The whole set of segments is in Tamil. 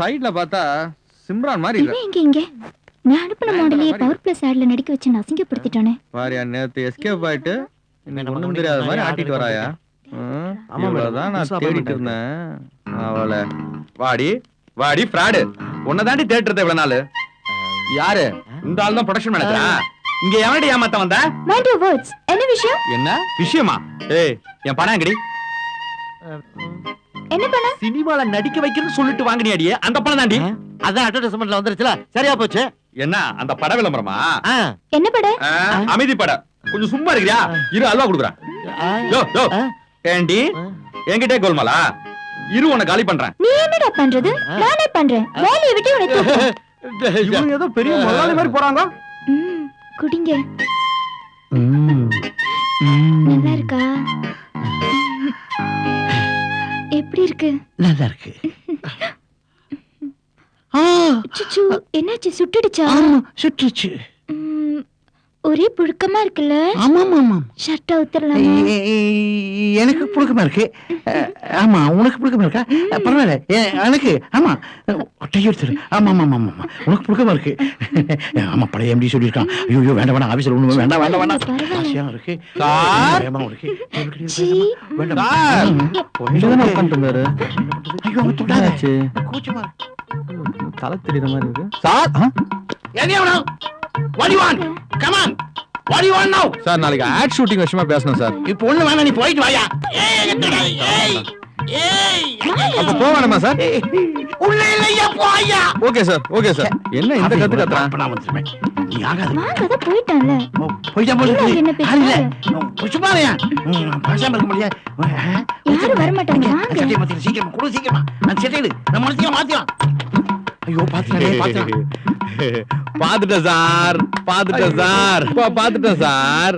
சைடுல பார்த்தா சிம்ரான் மாதிரி இல்ல. இங்க இங்க நான் அனுப்புன மாடலே பவர் பிளஸ் ஆட்ல நடிக்க வச்சு நான் அசிங்கப்படுத்திட்டானே. பாரியா நேத்து எஸ்கேப் ஆயிட்டு இன்னைக்கு ஒண்ணும் தெரியாத மாதிரி ஆட்டிட்டு வராயா. அதான் நான் தேடிட்டு இருந்தேன் அவளை. வாடி வாடி ஃப்ராடு, உன்னை தாண்டி தேடுறது இவ்வளவு நாள். யாரு இந்த ஆள்? தான் ப்ரொடக்ஷன் மேனேஜரா? இங்க எவனடி ஏமாத்த வந்த? Mind your words. என்ன விஷயம்? என்ன விஷயமா? ஏய் என் பணம் எங்கடி? என்ன பணம்? சினிமால நடிக்க வைக்கிறேன்னு சொல்லிட்டு வாங்கினியாடியே அந்த பணம் தாண்டி. அதான் அட்வர்டைஸ்மென்ட்ல வந்துருச்சுல, சரியா போச்சு. என்ன அந்த பட விளம்பரமா? என்ன பட? அமைதி பட. கொஞ்சம் சும்மா இருக்கிறியா? இரு அல்வா குடுக்குறேன். யோ யோ ஏண்டி என்கிட்டே கோல்மாலா? இரு உன்னை காலி பண்றேன். நீ என்னடா பண்றது? நானே பண்றேன். வேலையை விட்டு உன்னை தூக்கு. இவங்க ஏதோ பெரிய முதலாளி மாதிரி போறாங்க. குடிங்க. நல்லா இருக்கா? எப்படி இருக்கு? நல்லா இருக்கு. சுச்சு என்னாச்சு? சுட்டுடுச்சா? ஆமா சுட்டுச்சு. ஒரே புழுக்கமா இருக்குல்ல? ஆமா ஆமா. ஷர்ட் அவுத்தறலாமா? எனக்கு புழுக்கமா இருக்கு. ஆமா உனக்கு புழுக்கமா இருக்கா? பரவாயில்ல எனக்கு. ஆமா ஒட்டையை எடுத்துரு. ஆமா ஆமா ஆமா ஆமா உனக்கு புழுக்கமா இருக்கு. ஆமா பழைய எம்டி சொல்லியிருக்கான். ஐயோ வேண்டாம் வேண்டாம் ஆபீஸ்ல ஒண்ணு வேண்டாம் வேண்டாம் வேண்டாம். ஆசையா இருக்கு. வேகமா இருக்கு. வேண்டாம் கொஞ்சம் உட்காந்துருந்தாரு. ஐயோ தொடாச்சு. கூச்சமா தலை தெரியுற மாதிரி இருக்கு. சார் என்ன What do you want? Come on. What do you want now? Sir நாளைக்கு ஆட் ஷூட்டிங் விஷயமா பேசணும் சார். இப்போ ஒண்ணு வேணா நீ போயிட்டு வாயா. அப்ப போவானமா சார்? உள்ள இல்லையா போயா. Okay sir okay sir. என்ன இந்த கத்து கத்துறான்? அப்ப நான் வந்துறேன். நீ ஆகாத. வாங்கத போய்ட்டான்ல. போய்டா போல. என்ன பேசுற? சும்மாயா. பாஷா இருக்க முடியா? யாரும் வர மாட்டாங்க. வாங்க. சீக்கிரம் மாத்தி சீக்கிரம் குடு சீக்கிரமா. நான் செட்டிடு. நம்ம மனசியா மாத்திடலாம். ஐயோ பாத்துறேன் பாத்துறேன். பாத்துட்டேன் சார் பாத்துட்டேன் சார் பாத்துட்டேன் சார்.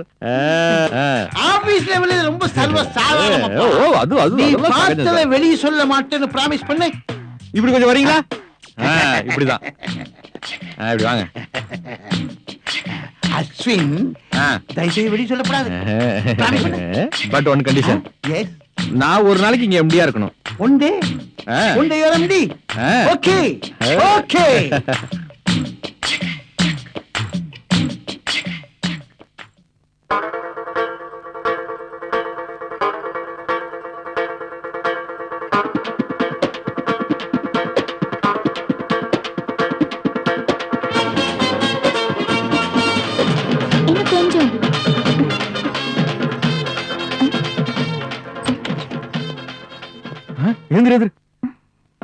ஆபீஸ் லெவல்ல ரொம்ப சர்வ சாதாரணமா. ஓ அது அது நீ பார்த்தத வெளிய சொல்ல மாட்டேன்னு பிராமிஸ் பண்ணு. இப்படி கொஞ்சம் வரீங்களா? இப்படிதான். இப்படி வாங்க. அஸ்வின் தயவுசெய்து வெளிய சொல்லப்படாது. But one condition. எஸ் நான் ஒரு நாளைக்கு இங்க எம்டியா இருக்கணும். One day you're MD. Okay okay.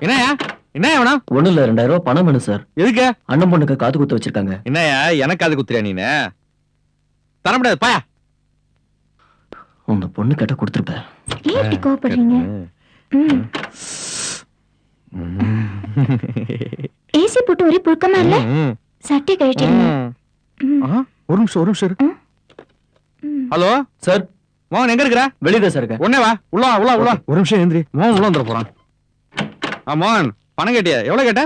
என்னயா என்ன வேணா? ஒண்ணு இல்ல 2000 ரூபாய் பணம் வேணும் சார். எதுக்கு? அண்ணன் பொண்ணுக்கு காது குத்து வச்சிருக்காங்க. என்னயா எனக்கு காது குத்துறியா? நீனு தர முடியாது பாயா. உங்க பொண்ணு கிட்ட கொடுத்துருப்பேன். ஏன் இப்படி கோபப்படுறீங்க? ஏசி போட்டு ஒரே புழுக்கமா இல்ல? சட்டை கழட்டிடுங்க. ஒரு நிமிஷம். ஹலோ சார் மோகன் எங்க இருக்கிற? வெளியில சார் இருக்க. உடனே வா. உள்ள வா. ஒரு நிமிஷம் எந்திரி. மோகன் உள்ள வந்துட போறான். மோகன் பணம் கேட்டியா? எவ்வளவு கேட்ட?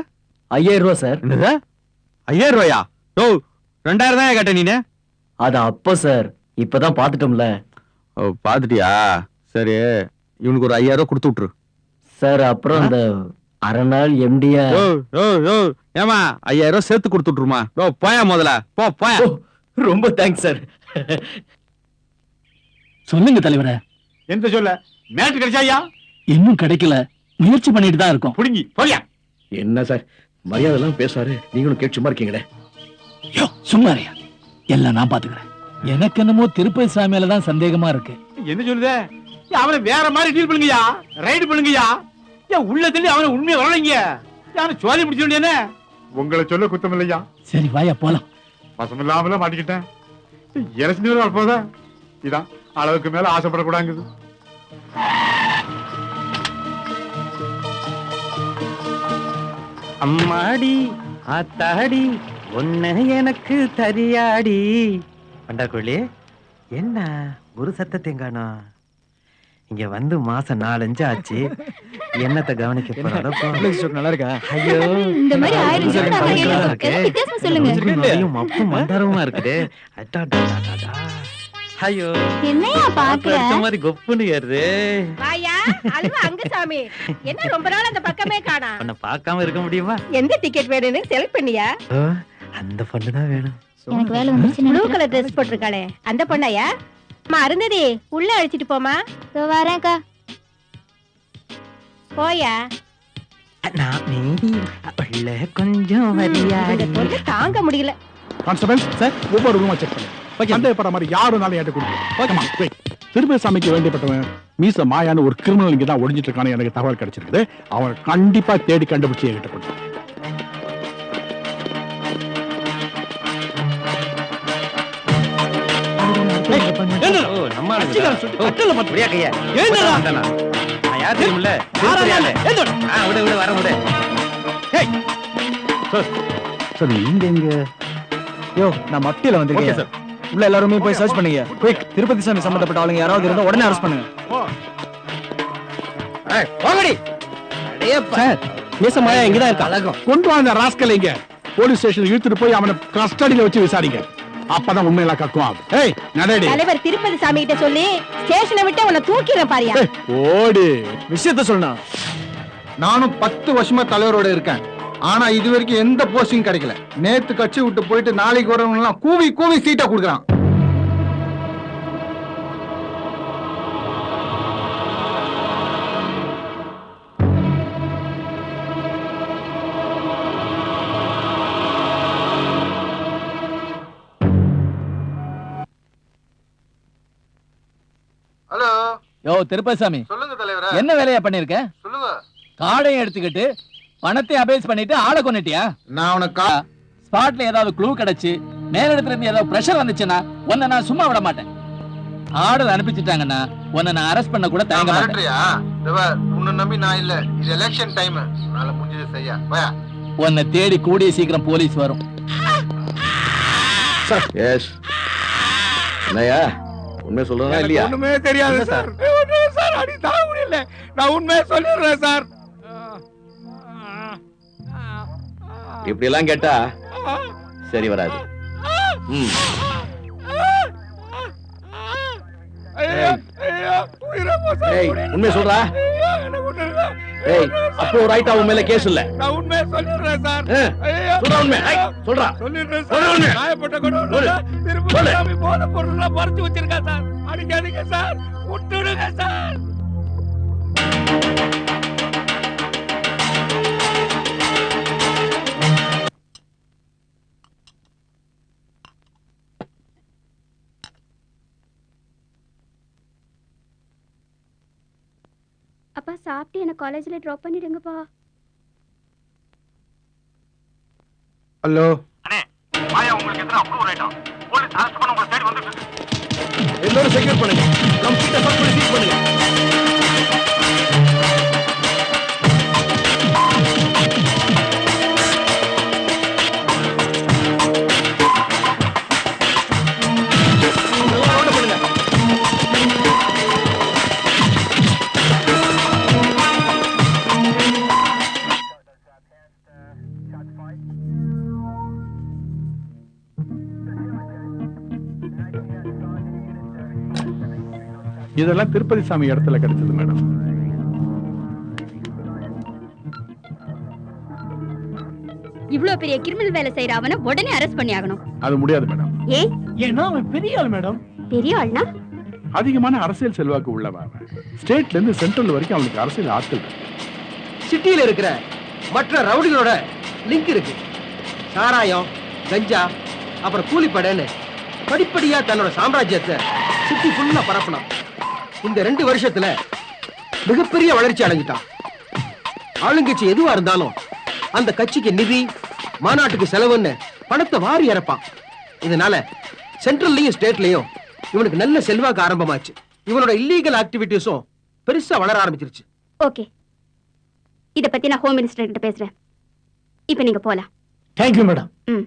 5000 ரூபாய் சார். என்னது 5000 ரூபாயா? ஓ 2000 தான் கேட்ட நீனு. அது அப்ப சார், இப்பதான் பாத்துட்டோம்ல. ஓ பாத்துட்டியா? சரி இவனுக்கு ஒரு 5000 ரூபாய் கொடுத்து விட்டுரு சார். அப்புறம் அந்த அரை நாள் எம்டியா. ஏமா 5000 ரூபாய் சேர்த்து கொடுத்து விட்டுருமா? போயா முதல்ல போயா. ரொம்ப தேங்க்ஸ் சார். சொல்லுங்க தலைவரே. எந்த சொல்ல மேட்ச் கிடைச்சாயா? இன்னும் கிடைக்கல, முயற்சி பண்ணிட்டு தான் இருக்கோம். புடிங்கி போயா. என்ன சார் மரியாதை எல்லாம் பேசுறாரு, நீங்களும் கேட்டு சும்மா இருக்கீங்களே. சும்மாரியா, எல்லாம் நான் பாத்துக்கிறேன். எனக்கு என்னமோ திருப்பதி சாமியில தான் சந்தேகமா இருக்கு. என்ன சொல்லுதே? அவனை வேற மாதிரி டீல் பண்ணுங்கயா, ரைடு பண்ணுங்கயா. உள்ள தள்ளி அவனை உண்மையை வரலைங்க. யாரும் சோழி முடிச்ச வேண்டியனே. உங்களை சொல்ல குத்தம் இல்லையா? சரி வாயா போலாம். பசமில்லாமல மாட்டிக்கிட்டேன். எரசனி வரப்போதா? இதான் அளவுக்கு மேல ஆசைப்படக்கூடாது. அம்மாடி ஆத்தாடி ஒன்ன எனக்கு தரியாடி. பண்டாக்குழி என்ன ஒரு சத்தத்தை காணோம்? இங்க வந்து மாசம் 4-5 ஆச்சு. என்னத்தை கவனிக்க போறோம்? நல்லா இருக்கா? ஐயோ இந்த மாதிரி ஆயிரம் சொல்லு நான் கேக்குறேன். வித்தியாசம் சொல்லுங்க. மப்பும் மந்தாரமா இருக்குது. ஐயோ என்னையா பாக்குற எடுத்த மாதிரி கொப்புன்னு ஏறுது. வாயா அல்வா அங்க சாமி என்ன ரொம்ப நாள் அந்த பக்கமே காணோம். உன்னை பார்க்காம இருக்க முடியுமா? எந்த டிக்கெட் வேணும்னு செலக்ட் பண்ணியா? அந்த பொண்ணு தான் வேணும். எனக்கு வேலை வந்துருச்சு ப்ளூ கலர் ட்ரெஸ் போட்டிருக்காளே அந்த பொண்ணாயா? அம்மா அருந்ததி உள்ள அழைச்சிட்டு போமா. வரேன்க்கா. போயா. நான் மீதி உள்ள கொஞ்சம் இந்த பொண்ணு தாங்க முடியல. கான்ஸ்டபிள் சார் ஒவ்வொரு ரூமா செக் பண்ணு. சந்தேகப்படுற மாதிரி யாருனாலும் என்கிட்ட கொடுங்க. திருமேசாமிக்கு வேண்டியப்பட்டவன் மீச மாயான்னு ஒரு கிரிமினல் இங்க தான் ஒளிஞ்சிட்டு இருக்கான்னு எனக்கு தகவல் கிடைச்சிருக்குது. அவன் கண்டிப்பா தேடி கண்டுபிடிச்சு என்கிட்ட கொடுத்து. சார் நீங்க எங்க? யோ நான் மத்தியில வந்திருக்கேன் சார். உள்ள எல்லாருமே போய் சர்ச் பண்ணுங்க. குயிக், திருப்பதி சாமி சம்பந்தப்பட்ட ஆளுங்க யாராவது இருந்தா உடனே அரெஸ்ட் பண்ணுங்க. போங்கடி. சார் மீசமாயா இங்க தான் இருக்கா. கொண்டு வந்த ராஸ்கல் இங்க போலீஸ் ஸ்டேஷன் இழுத்துட்டு போய் அவனை கஸ்டடியில வச்சு விசாரிங்க. அப்பதான் உண்மையெல்லாம் கக்குவான். ஏய் நடடி. தலைவர் திருப்பதி சாமி கிட்ட சொல்லி ஸ்டேஷனை விட்டு உன்னை தூக்கிடுறேன் பாரியா. ஓடி. விஷயத்த சொல்லணும். நானும் 10 வருஷமா தலைவரோட இருக்கேன். ஆனா இது வரைக்கும் எந்த போஸ்டிங் கிடைக்கல. நேத்து கட்சி விட்டு போயிட்டு நாளைக்கு வரவங்க கூவி கூவி சீட்டா குடுக்குறான். ஹலோ யோ திருப்பதி சாமி, சொல்லுங்க தலைவரே. என்ன வேலையா பண்ணிருக்க? சொல்லுங்க. காடையும் எடுத்துக்கிட்டு பணத்தை அபேஸ் பண்ணிட்டு ஆளை கொன்னுட்டியா? நான் உனக்கு ஸ்பாட்ல ஏதாவது க்ளூ கிடைச்சு மேலிடத்துல இருந்து ஏதாவது பிரஷர் வந்துச்சுன்னா உன்னை நான் சும்மா விட மாட்டேன். ஆர்டர் அனுப்பிச்சிட்டாங்கன்னா உன்னை நான் அரெஸ்ட் பண்ண கூட தயங்க மாட்டேன். உன்னை நம்பி நான் இல்ல. இது எலெக்ஷன் டைம். நாள முடிஞ்சது செய்ய. உன்னை தேடி கூடிய சீக்கிரம் போலீஸ் வரும். எஸ் என்னையா உண்மை சொல்றதா இல்லையா? ஒண்ணுமே தெரியாது சார். சார் அடி தாங்க முடியல. நான் உண்மையை சொல்லிடுறேன் சார். இப்படி எல்லாம் கேட்டா சரி வராது. உண்மை சொல்றா. ஏய் அப்போ ரைட்டா உன் மேல கேஸ் இல்ல. நான் உண்மையை சொல்லிடுறேன் சார். சொல்றா உண்மை. சொல்றா சொல்லிடுறேன் சார். நாயப்பட்ட கூட திருப்பதி சாமி போன பொருள்லாம் பறிச்சு வச்சிருக்கா சார். அடிக்காதீங்க சார். விட்டுடுங்க சார். அப்பா சாப்பிட்டு என்ன காலேஜ்ல டிராப் பண்ணிடுங்கப்பா. ஹலோ எல்லாரும் செக்யூர் பண்ணுங்க. நம்ம கிட்ட சர்ச் பண்ணி சீஸ் பண்ணுங்க. இதெல்லாம் திருப்பதி சாமி இடத்துல கிடைச்சது மேடம். இவ்ளோ பெரிய கிரிமினல் வேலை செய்யற அவனை உடனே அரெஸ்ட் பண்ணி ஆகணும். அது முடியாது மேடம். ஏன்? ஏன்னா அவன் பெரிய ஆள் மேடம். பெரிய ஆள்னா அதிகமான அரசியல் செல்வாக்கு உள்ளவன். ஸ்டேட்ல இருந்து சென்ட்ரல் வரைக்கும் அவனுக்கு அரசியல் ஆட்கள். சிட்டியில இருக்கிற மற்ற ரவுடிகளோட லிங்க் இருக்கு. சாராயம், கஞ்சா, அப்புறம் கூலிப்படைன்னு படிப்படியா தன்னோட சாம்ராஜ்யத்தை சிட்டி ஃபுல்லா பரப்பணும். இந்த 2 வருஷத்துல மிகப்பெரிய வளர்ச்சி அடைஞ்சிட்டான். ஆளுங்கட்சி எதுவா இருந்தாலும் அந்த கட்சிக்கு நிதி, மாநாட்டுக்கு செலவுன்னு பணத்தை வாரி இறப்பான். இதனால சென்ட்ரல்லையும் ஸ்டேட்லயும் இவனுக்கு நல்ல செல்வாக்கு ஆரம்பமாச்சு. இவனோட இல்லீகல் ஆக்டிவிட்டிஸும் பெருசா வளர ஆரம்பிச்சிருச்சு. ஓகே, இத பத்தி நான் ஹோம் மினிஸ்டர் கிட்ட பேசுறேன். இப்போ நீங்க போலாம். Thank you madam. ம்.